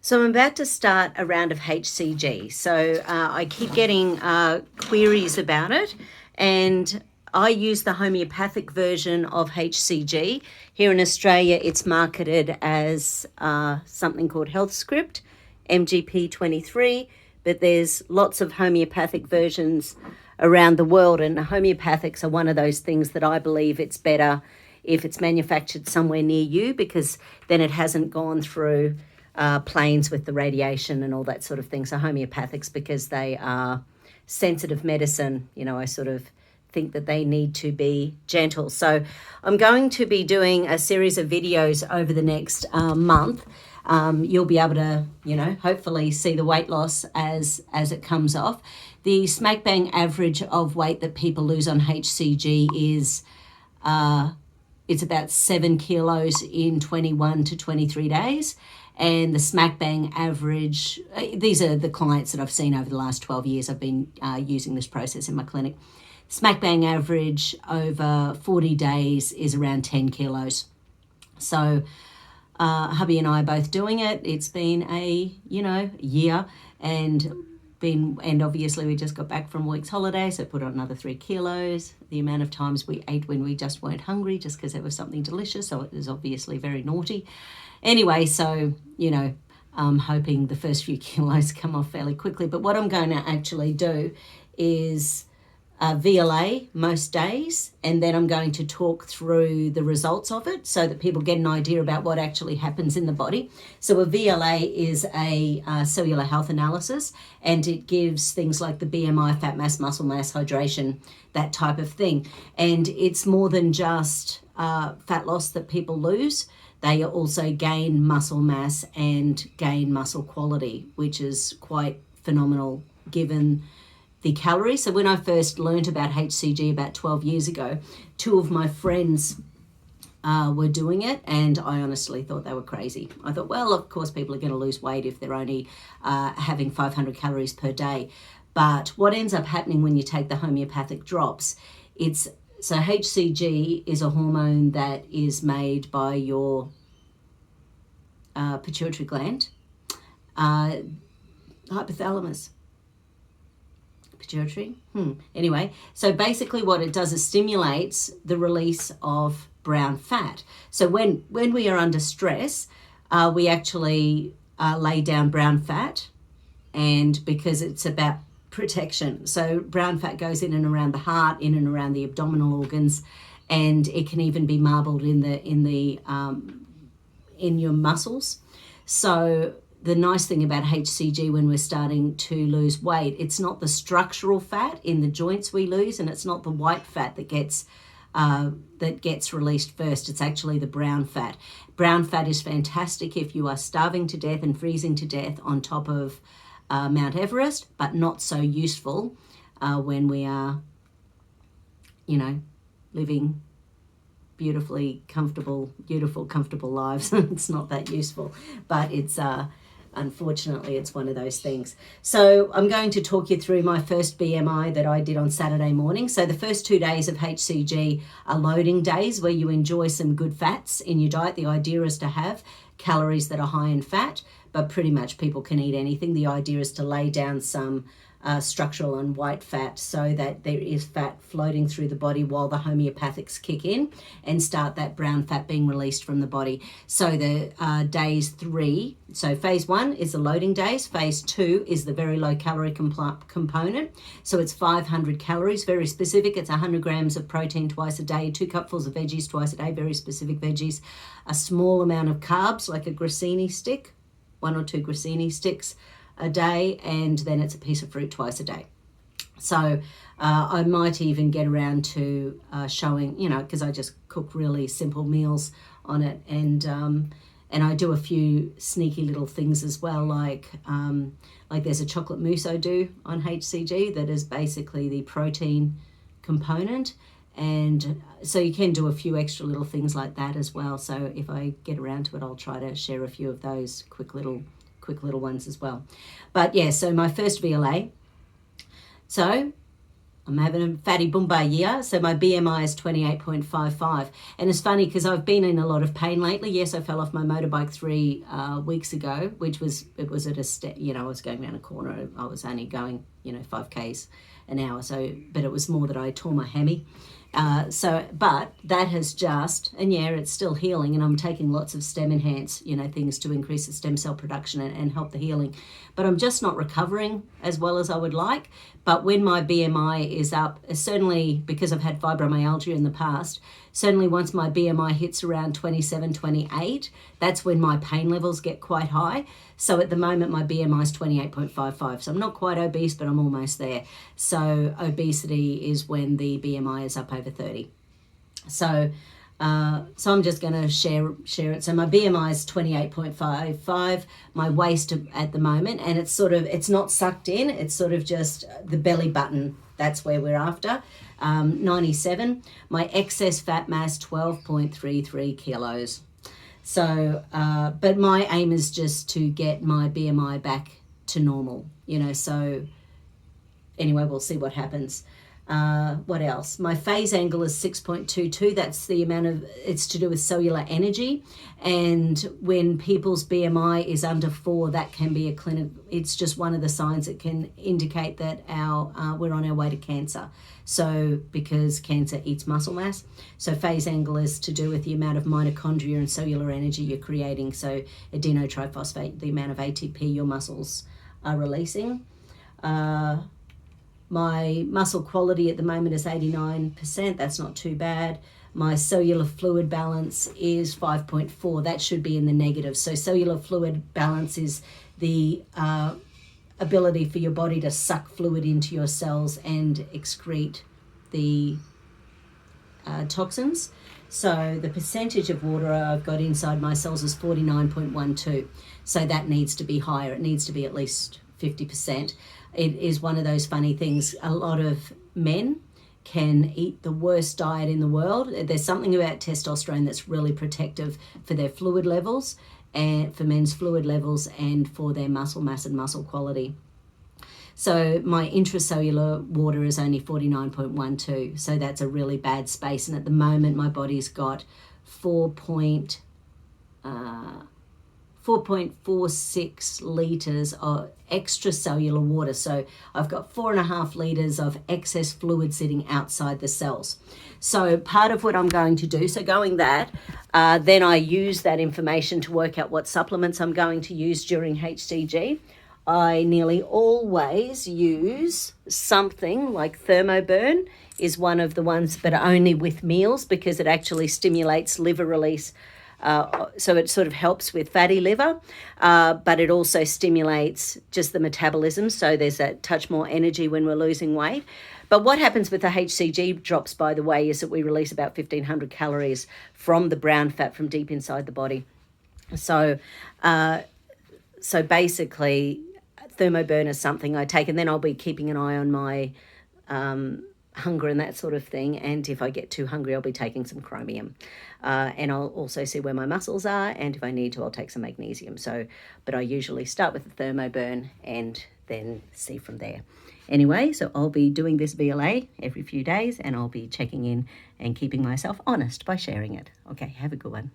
So I'm about to start a round of HCG. So I keep getting queries about it, and I use the homeopathic version of HCG. Here in Australia, it's marketed as something called Health Script, MGP23, but there's lots of homeopathic versions around the world, and homeopathics are one of those things that I believe it's better if it's manufactured somewhere near you, because then it hasn't gone through planes with the radiation and all that sort of thing. So homeopathics, because they are sensitive medicine, I sort of think that they need to be gentle. So I'm going to be doing a series of videos over the next month. You'll be able to, hopefully see the weight loss as it comes off. The smack bang average of weight that people lose on HCG is it's about 7 kilos in 21 to 23 days. And the smack bang average, these are the clients that I've seen over the last 12 years. I've been using this process in my clinic. Smack bang average over 40 days is around 10 kilos. So hubby and I are both doing it. It's been a, year, and obviously we just got back from a week's holiday, so put on another 3 kilos. The amount of times we ate when we just weren't hungry just because there was something delicious, so it was obviously very naughty. Anyway, so, I'm hoping the first few kilos come off fairly quickly. But what I'm going to actually do is VLA most days, and then I'm going to talk through the results of it so that people get an idea about what actually happens in the body. So a VLA is a cellular health analysis, and it gives things like the BMI, fat mass, muscle mass, hydration, that type of thing. And it's more than just fat loss that people lose. They also gain muscle mass and gain muscle quality, which is quite phenomenal given the calories. So when I first learned about HCG about 12 years ago, 2 of my friends were doing it, and I honestly thought they were crazy. I thought, well, of course people are going to lose weight if they're only having 500 calories per day. But what ends up happening when you take the homeopathic drops, so HCG is a hormone that is made by your pituitary gland, hypothalamus. Pituitary? Anyway, so basically what it does is stimulates the release of brown fat. So when we are under stress, we actually lay down brown fat, and because it's about protection. So brown fat goes in and around the heart, in and around the abdominal organs, and it can even be marbled in your muscles. So the nice thing about HCG when we're starting to lose weight, it's not the structural fat in the joints we lose, and it's not the white fat that gets released first. It's actually the brown fat. Brown fat is fantastic if you are starving to death and freezing to death on top of Mount Everest, but not so useful when we are, living beautiful, comfortable lives. It's not that useful, but it's unfortunately it's one of those things. So I'm going to talk you through my first BMI that I did on Saturday morning. So the first 2 days of HCG are loading days where you enjoy some good fats in your diet. The idea is to have calories that are high in fat, but pretty much people can eat anything. The idea is to lay down some structural and white fat so that there is fat floating through the body while the homeopathics kick in and start that brown fat being released from the body. So the days 3, so phase 1 is the loading days, phase 2 is the very low calorie component. So it's 500 calories, very specific. It's 100 grams of protein twice a day, 2 cupfuls of veggies twice a day, very specific veggies, a small amount of carbs like a grissini stick, 1 or 2 grissini sticks a day, and then it's a piece of fruit twice a day. So I might even get around to showing, because I just cook really simple meals on it, and I do a few sneaky little things as well, like there's a chocolate mousse I do on HCG that is basically the protein component, and so you can do a few extra little things like that as well. So if I get around to it, I'll try to share a few of those quick little ones as well. But yeah, so my first VLA. So I'm having a fatty boomba year, so my BMI is 28.55. And it's funny because I've been in a lot of pain lately. Yes, I fell off my motorbike 3 weeks ago, it was at a step, I was going around a corner. I was only going, 5 Ks an hour. So, but it was more that I tore my hammy. But that has and it's still healing, and I'm taking lots of stem enhance, things to increase the stem cell production and help the healing. But I'm just not recovering as well as I would like. But when my BMI is up, certainly because I've had fibromyalgia in the past, certainly once my BMI hits around 27, 28, that's when my pain levels get quite high. So at the moment, my BMI is 28.55. So I'm not quite obese, but I'm almost there. So obesity is when the BMI is up over 30. So I'm just going to share it. So my BMI is 28.55. My waist at the moment, and it's not sucked in. It's sort of just the belly button. That's where we're after. 97. My excess fat mass, 12.33 kilos. So, but my aim is just to get my BMI back to normal, so anyway, we'll see what happens. What else? My phase angle is 6.22. That's the amount it's to do with cellular energy. And when people's BMI is under 4, that can be it's just one of the signs that can indicate that we're on our way to cancer. So, because cancer eats muscle mass. So phase angle is to do with the amount of mitochondria and cellular energy you're creating. So adenotriphosphate, the amount of ATP your muscles are releasing. My muscle quality at the moment is 89%. That's not too bad. My cellular fluid balance is 5.4. That should be in the negative. So cellular fluid balance is the ability for your body to suck fluid into your cells and excrete the toxins. So the percentage of water I've got inside my cells is 49.12. So that needs to be higher. It needs to be at least 50%. It is one of those funny things. A lot of men can eat the worst diet in the world. There's something about testosterone that's really protective for their fluid levels, and for men's fluid levels, and for their muscle mass and muscle quality. So my intracellular water is only 49.12. So that's a really bad space. And at the moment, my body's got 4.46 litres of extracellular water. So I've got 4.5 litres of excess fluid sitting outside the cells. So part of what I'm going to do, then I use that information to work out what supplements I'm going to use during HCG. I nearly always use something like Thermoburn is one of the ones, but only with meals, because it actually stimulates liver release. So it sort of helps with fatty liver, but it also stimulates just the metabolism. So there's that touch more energy when we're losing weight. But what happens with the HCG drops, by the way, is that we release about 1,500 calories from the brown fat from deep inside the body. So basically, Thermoburn is something I take, and then I'll be keeping an eye on my hunger and that sort of thing. And if I get too hungry, I'll be taking some chromium. And I'll also see where my muscles are, and if I need to, I'll take some magnesium. But I usually start with the Thermoburn and then see from there. Anyway, so I'll be doing this VLA every few days, and I'll be checking in and keeping myself honest by sharing it. Okay, have a good one.